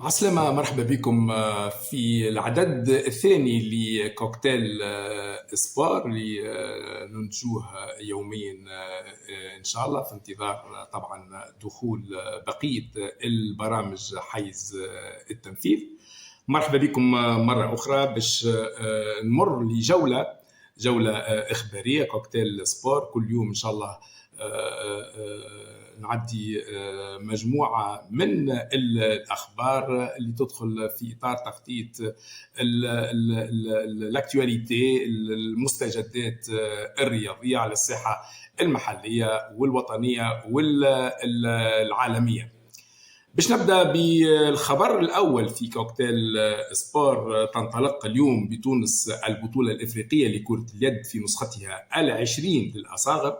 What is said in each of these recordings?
عسلامة، مرحبا بكم في العدد الثاني لكوكتيل إسبار اللي ننتجوه يوميا إن شاء الله، في انتظار طبعا دخول بقية البرامج حيز التنفيذ. مرحبا بكم مرة أخرى باش نمر لجولة إخبارية كوكتيل سبور. كل يوم إن شاء الله نعدي مجموعة من الأخبار اللي تدخل في إطار تغطية الأكتواليتي، المستجدات الرياضية على الساحة المحلية والوطنية والعالمية. باش نبدأ بالخبر الأول في كوكتيل سبور. تنطلق اليوم بتونس البطولة الإفريقية لكرة اليد في نسختها 20 للأصاغر،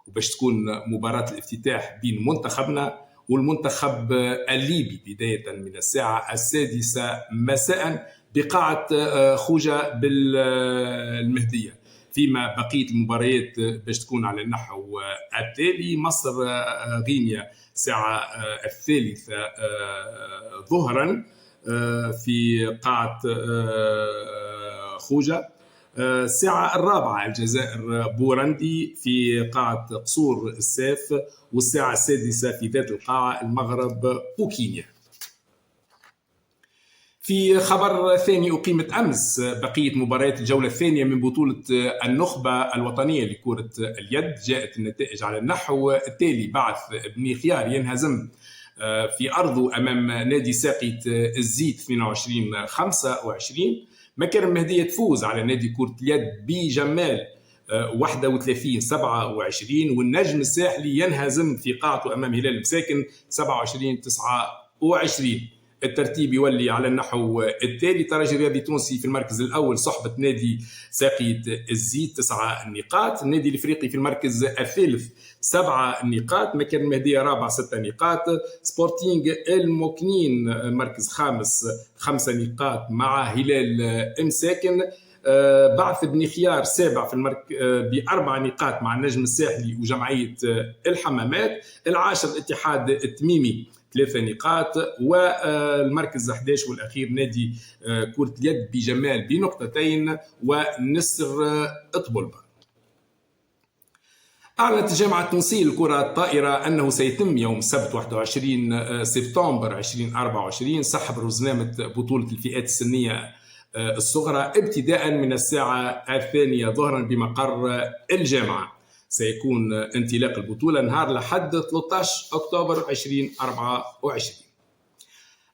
وباش تكون مباراة الافتتاح بين منتخبنا والمنتخب الليبي بداية من الساعة 6 مساء بقاعة خوجة بالمهدية. فيما بقية المباريات باش تكون على النحو التالي: مصر غينيا الساعة 3 ظهرا في قاعة خوجة. الساعة 4 الجزائر بورندي في قاعة قصور السيف، والساعة 6 في ذات القاعة المغرب وكينيا. في خبر ثاني، أقيمت أمس بقية مباريات الجولة الثانية من بطولة النخبة الوطنية لكرة اليد. جاءت النتائج على النحو التالي: بعث بني خيار ينهزم في أرضه أمام نادي ساقية الزيت 22-25. مكر المهدية تفوز على نادي كرة اليد بجمال 31-27. والنجم الساحلي ينهزم في قاعته أمام هلال المساكن 27-29. الترتيب يولي على النحو التالي: ترجي الرياضي التونسي في المركز الأول صحبة نادي ساقية الزيت 9 نقاط. النادي الإفريقي في المركز الثالث 7 نقاط. مكان المهدية رابع 6 نقاط. سبورتينغ الموكنين مركز خامس 5 نقاط مع هلال مساكن. بعث بني خيار سابع في ب4 نقاط مع النجم الساحلي وجمعية الحمامات. العاشر الاتحاد التميمي 3 نقاط. والمركز 11 والأخير نادي كرة اليد بجمال بنقطتين ونسر طبلبة. أعلنت الجامعة التونسية للكرة الطائرة أنه سيتم يوم السبت 21 سبتمبر 2024 سحب رزنامة بطولة الفئات السنية الصغرى ابتداء من الساعة 2 ظهرا بمقر الجامعة. سيكون انطلاق البطولة نهار لحد 13 أكتوبر 2024.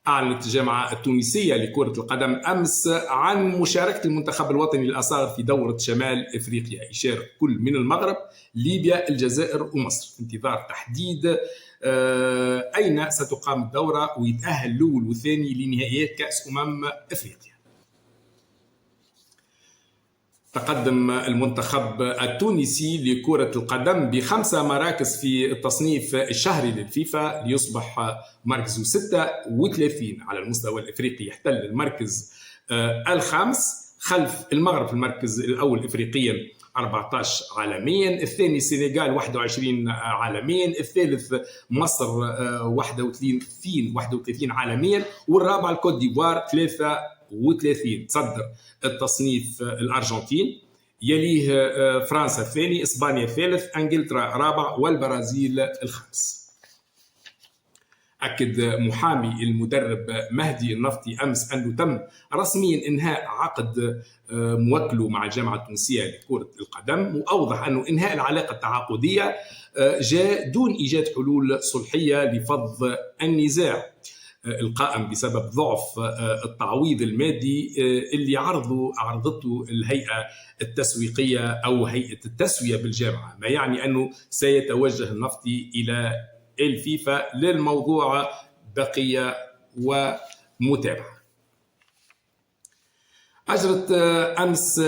أعلنت الجامعة التونسية لكرة القدم أمس عن مشاركة المنتخب الوطني للأصاغر في دورة شمال إفريقيا. يشارك كل من المغرب، ليبيا، الجزائر ومصر، في انتظار تحديد أين ستقام الدورة ويتأهل الأول والثاني لنهائيات كأس إفريقيا. تقدم المنتخب التونسي لكرة القدم ب5 مراكز في التصنيف الشهري للفيفا ليصبح مركزه 36 على المستوى الإفريقي. يحتل المركز الخامس خلف المغرب في المركز الأول إفريقيا 14 عالميا، الثاني السنغال 21 عالميا، الثالث مصر 31 عالميا، والرابع الكوت ديفوار 33. تصدر التصنيف الأرجنتين، يليه فرنسا الثاني، إسبانيا الثالث، أنجلترا رابع، والبرازيل الخامس. أكد محامي المدرب مهدي النفطي أمس أنه تم رسميا إنهاء عقد موكله مع الجامعة التونسية لكرة القدم، وأوضح أنه إنهاء العلاقة التعاقدية جاء دون إيجاد حلول صلحية لفض النزاع القائم بسبب ضعف التعويض المادي اللي عرضته الهيئة التسويقية أو هيئة التسوية بالجامعة، ما يعني أنه سيتوجه النفطي إلى الفيفا للموضوع بقية ومتابعة. أجريت أمس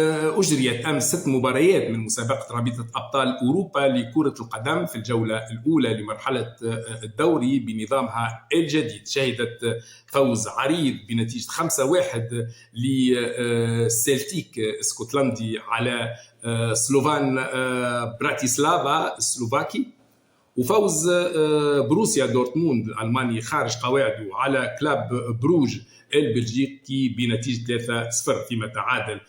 6 مباريات من مسابقة رابطة أبطال أوروبا لكرة القدم في الجولة الأولى لمرحلة الدوري بنظامها الجديد. شهدت فوز عريض بنتيجة 5-1 لسيلتيك اسكتلندي على سلوفان براتيسلافا السلوفاكي، وفوز بروسيا دورتموند الألماني خارج قواعده على كلاب بروج البلجيكي بنتيجة 3-0، فيما تعادل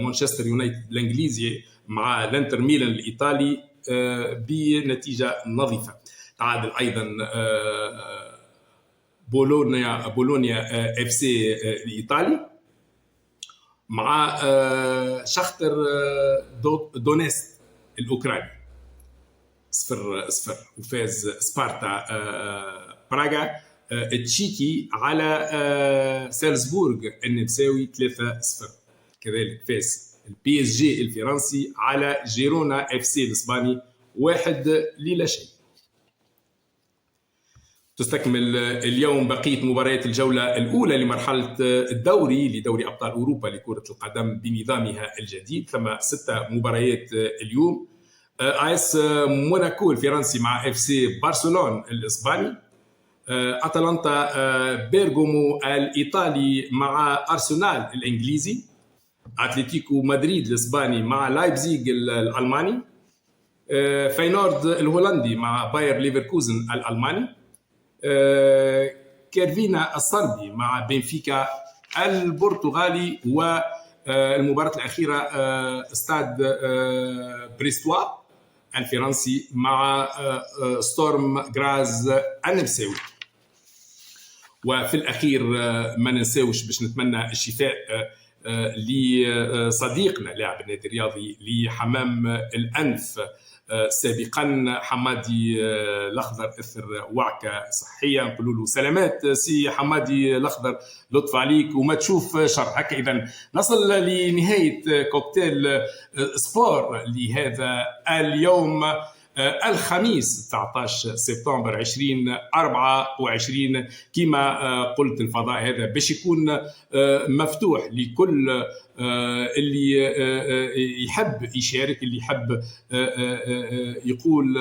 مانشستر يونايتد الإنجليزي مع الانتر ميلان الإيطالي بنتيجة نظيفة. تعادل أيضا بولونيا اف سي الإيطالي مع شختر دونيتسك الأوكراني 0-0. وفاز سبارتا براغا التشيكي على سالزبورغ النمساوي 3-0. كذلك فاز البي اس جي الفرنسي على جيرونا اف سي الاسباني 1-0. تستكمل اليوم بقية مباريات الجولة الأولى لمرحلة الدوري لدوري أبطال أوروبا لكرة القدم بنظامها الجديد. ثم 6 مباريات اليوم. آيس موناكو الفرنسي مع اف سي برشلونة الإسباني. أتلانتا بيرغامو الإيطالي مع أرسنال الإنجليزي. أتلتيكو مدريد الإسباني مع لايبزيغ الألماني. فاينورد الهولندي مع باير ليفركوزن الألماني. كيرفينا الصربي مع بنفيكا البرتغالي. والمباراة الأخيرة استاد بريستوا الفرنسي مع ستورم غراز النمساوي. وفي الأخير ما ننساوش باش نتمنى الشفاء لصديقنا لاعب النادي الرياضي لحمام الأنف سابقا حمادي الأخضر اثر وعكة صحية. نقول له سلامات سي حمادي الأخضر، لطف عليك وما تشوف شر هكا. إذا نصل لنهاية كوكتيل سبور لهذا اليوم الخميس 19 سبتمبر 2024. كما قلت الفضاء هذا باش يكون مفتوح لكل اللي يحب يشارك، اللي يحب يقول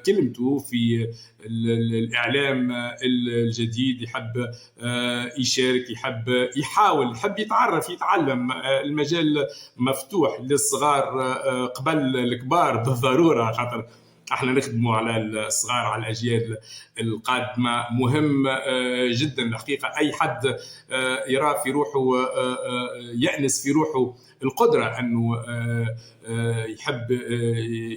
كلمته في الإعلام الجديد، يحب يشارك، يحب يحاول، يحب يتعرف، يتعلم. المجال مفتوح للصغار قبل الكبار بالضرورة، خاطر احنا نخدموا على الصغار، على الاجيال القادمه. مهم جدا الحقيقه اي حد يرى في روحه يأنس في روحه القدره انه يحب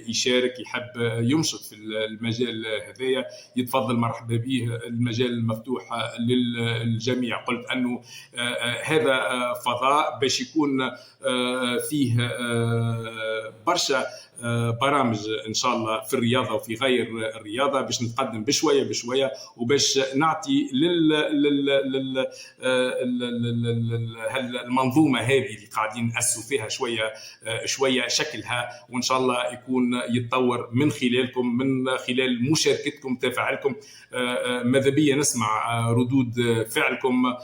يشارك، يحب ينشط في المجال هذايا، يتفضل مرحبا به. المجال مفتوح للجميع. قلت انه هذا فضاء باش يكون فيه برشا برامج ان شاء الله في الرياضه وفي غير الرياضه، باش نتقدم بشويه بشويه وباش نعطي المنظومه هذه اللي قاعدين نأسسوا فيها شويه شويه شكلها، وان شاء الله يكون يتطور من خلالكم، من خلال مشاركتكم، تفاعلكم. ماذا بيا نسمع ردود فعلكم،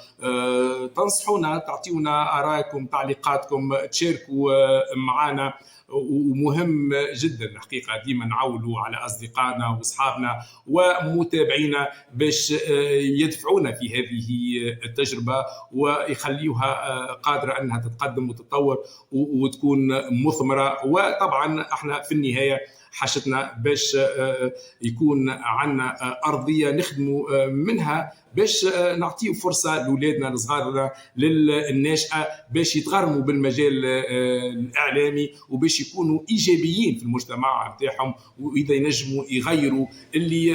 تنصحونا، تعطيونا آرائكم، تعليقاتكم، تشاركوا معنا. ومهم جدا الحقيقة ديما نعولوا على أصدقائنا وأصحابنا ومتابعينا باش يدفعونا في هذه التجربة ويخليوها قادرة أنها تتقدم وتتطور وتكون مثمرة. وطبعا احنا في النهاية حاجتنا باش يكون عندنا أرضية نخدموا منها، باش نعطيه فرصة لأولادنا الصغار للناشئة باش يتغرموا بالمجال الإعلامي وباش يكونوا إيجابيين في المجتمع نتاعهم، وإذا ينجموا يغيروا اللي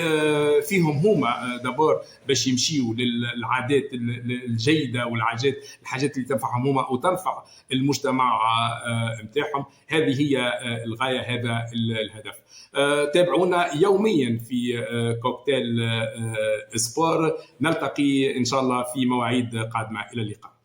فيهم هما دابور باش يمشيوا للعادات الجيدة والحاجات اللي تنفعهم هما وتنفع المجتمع نتاعهم. هذه هي الغاية، هذا الهدف. تابعونا يوميا في كوكتيل سبور. نلتقي إن شاء الله في مواعيد قادمة. إلى اللقاء.